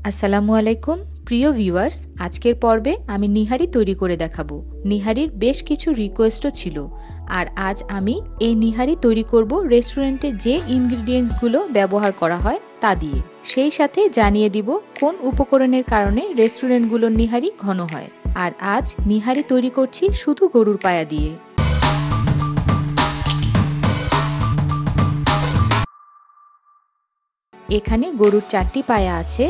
আসসালামু আলাইকুম প্রিয় ভিউয়ার্স, আজকের পর্বে আমি নিহারি তৈরি করে দেখাবো। নিহারির বেশ কিছু রিকোয়েস্টও ছিল, আর আজ আমি এই নিহারি তৈরি করব রেস্টুরেন্টে যে ইনগ্রিডিয়েন্টসগুলো ব্যবহার করা হয় তা দিয়ে। সেই সাথে জানিয়ে দিব কোন উপকরণের কারণে রেস্টুরেন্টগুলোর নিহারি ঘন হয়। আর আজ নিহারি তৈরি করছি শুধু গরুর পায়া দিয়ে। এখানে গরুর 4টি পায়া আছে।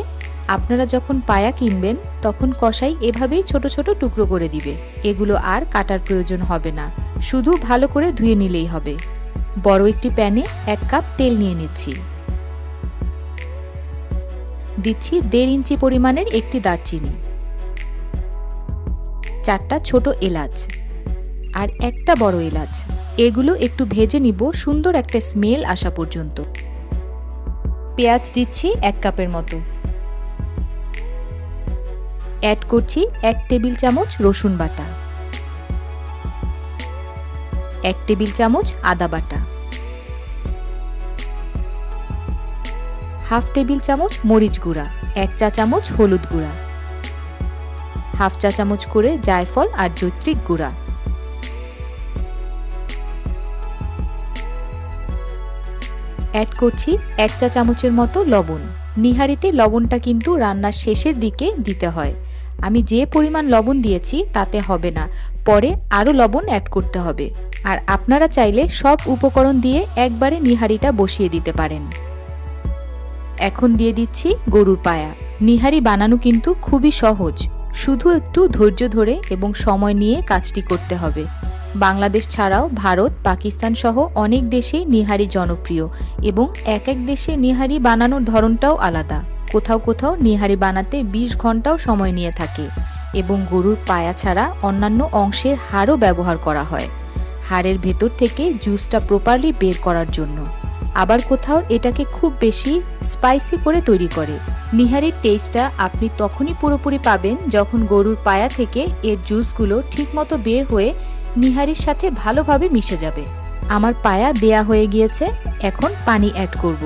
আপনারা যখন পায়া কিনবেন তখন কসাই এভাবেই ছোট ছোট টুকরো করে দিবে। এগুলো আর কাটার প্রয়োজন হবে না, শুধু ভালো করে ধুয়ে নিলেই হবে। বড় একটি প্যানে 1 কাপ তেল নিয়ে নিচ্ছি। দিচ্ছি 1.5 ইঞ্চি পরিমাণের একটি দারচিনি, 4টা ছোট এলাচ আর একটা বড় এলাচ। এগুলো একটু ভেজে নিব সুন্দর একটা স্মেল আসা পর্যন্ত। পেঁয়াজ দিচ্ছি 1 কাপের মতো। অ্যাড করছি 1 টেবিল চামচ রসুন বাটা, 1 টেবিল চামচ আদা বাটা, হাফ টেবিল চামচ মরিচ গুঁড়া, 1 চা চামচ হলুদ গুঁড়া, হাফ চা চামচ করে জায়ফল আর জৈত্রিক গুঁড়া। অ্যাড করছি 1 চা চামচের মতো লবণ। নিহারিতে লবণটা কিন্তু রান্নার শেষের দিকে দিতে হয়। আমি যে পরিমাণ লবণ দিয়েছি তাতে হবে না, পরে আরও লবণ অ্যাড করতে হবে। আর আপনারা চাইলে সব উপকরণ দিয়ে একবারে নিহারিটা বসিয়ে দিতে পারেন। এখন দিয়ে দিচ্ছি গরুর পায়া। নিহারি বানানো কিন্তু খুবই সহজ, শুধু একটু ধৈর্য ধরে এবং সময় নিয়ে কাজটি করতে হবে। বাংলাদেশ ছাড়াও ভারত, পাকিস্তান সহ অনেক দেশেই নিহারি জনপ্রিয় এবং এক এক দেশে নিহারি বানানোর ধরনটাও আলাদা। কোথাও কোথাও নিহারি বানাতে 20 ঘন্টাও সময় নিয়ে থাকে এবং গরুর পায়া ছাড়া অন্যান্য অংশের হাড়ও ব্যবহার করা হয় হাড়ের ভেতর থেকে জুসটা প্রপারলি বের করার জন্য। আবার কোথাও এটাকে খুব বেশি স্পাইসি করে তৈরি করে। নিহারির টেস্টটা আপনি তখনই পুরোপুরি পাবেন যখন গরুর পায়া থেকে এর জুসগুলো ঠিকমতো বের হয়ে নিহারির সাথে ভালোভাবে মিশে যাবে। আমার পায়া দেয়া হয়ে গিয়েছে, এখন পানি অ্যাড করব।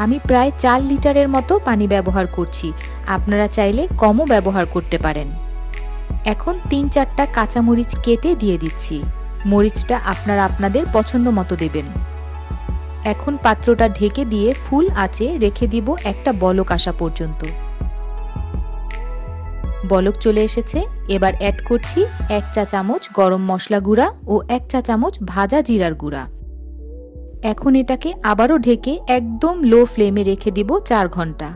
আমি প্রায় 4 লিটারের মতো পানি ব্যবহার করছি, আপনারা চাইলে কমও ব্যবহার করতে পারেন। এখন 3-4টা কাঁচামরিচ কেটে দিয়ে দিচ্ছি। মরিচটা আপনারা আপনাদের পছন্দ মতো দেবেন। এখন পাত্রটা ঢেকে দিয়ে ফুল আঁচে রেখে দিব একটা বলক আসা পর্যন্ত। বলক চলে এসেছে, এবার অ্যাড করছি 1 চা চামচ গরম মশলা গুঁড়া ও 1 চা চামচ ভাজা জিরার গুঁড়া। এখন এটাকে আবারও ঢেকে একদম লো ফ্লেমে রেখে দিব 4 ঘন্টা।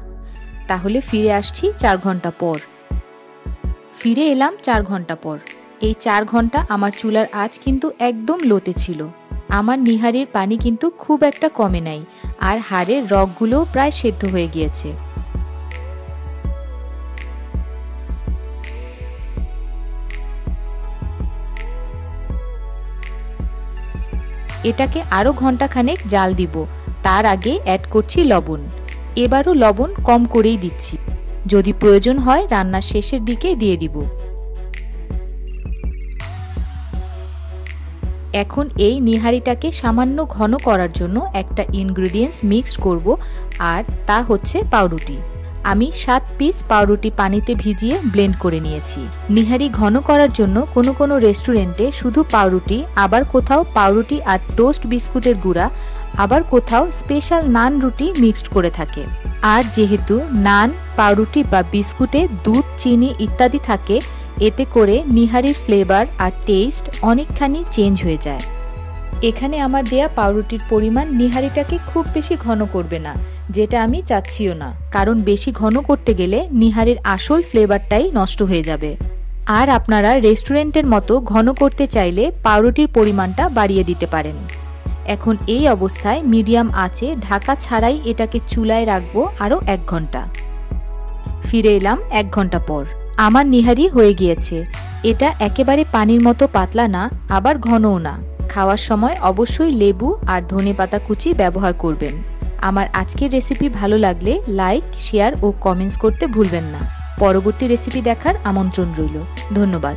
তাহলে ফিরে আসছি 4 ঘন্টা পর। ফিরে এলাম 4 ঘন্টা পর। এই 4 ঘন্টা আমার চুলার আঁচ কিন্তু একদম লোতে ছিল। আমার নিহারির পানি কিন্তু খুব একটা কমে নাই, আর হাড়ের রগগুলো প্রায় সেদ্ধ হয়ে গিয়েছে। এটাকে আরও ঘন্টাখানেক জাল দিব। তার আগে অ্যাড করছি লবণ। এবারও লবণ কম করেই দিচ্ছি, যদি প্রয়োজন হয় রান্নার শেষের দিকে দিয়ে দিব। এখন এই নিহারিটাকে সামান্য ঘন করার জন্য একটা ইনগ্রিডিয়েন্টস মিক্সড করব, আর তা হচ্ছে পাউরুটি। আমি 7 পিস পাউরুটি পানিতে ভিজিয়ে ব্লেন্ড করে নিয়েছি। নিহারি ঘন করার জন্য কোনো কোনো রেস্টুরেন্টে শুধু পাউরুটি, আবার কোথাও পাউরুটি আর টোস্ট বিস্কুটের গুঁড়া, আবার কোথাও স্পেশাল নান রুটি মিক্সড করে থাকে। আর যেহেতু নান, পাউরুটি বা বিস্কুটে দুধ, চিনি ইত্যাদি থাকে, এতে করে নিহারির ফ্লেভার আর টেস্ট অনেকখানি চেঞ্জ হয়ে যায়। এখানে আমার দেয়া পাউরুটির পরিমাণ নিহারিটাকে খুব বেশি ঘন করবে না, যেটা আমি চাচ্ছিও না, কারণ বেশি ঘন করতে গেলে নিহারির আসল ফ্লেভারটাই নষ্ট হয়ে যাবে। আর আপনারা রেস্টুরেন্টের মতো ঘন করতে চাইলে পাউরুটির পরিমাণটা বাড়িয়ে দিতে পারেন। এখন এই অবস্থায় মিডিয়াম আঁচে ঢাকা ছাড়াই এটাকে চুলায় রাখবো আরও 1 ঘন্টা। ফিরে এলাম 1 ঘন্টা পর। আমার নিহারি হয়ে গিয়েছে। এটা একেবারে পানির মতো পাতলা না, আবার ঘনও না। খাওয়ার সময় অবশ্যই লেবু আর ধনেপাতা কুচি ব্যবহার করবেন। আমার আজকের রেসিপি ভালো লাগলে লাইক, শেয়ার ও কমেন্টস করতে ভুলবেন না। পরবর্তী রেসিপি দেখার আমন্ত্রণ রইল। ধন্যবাদ।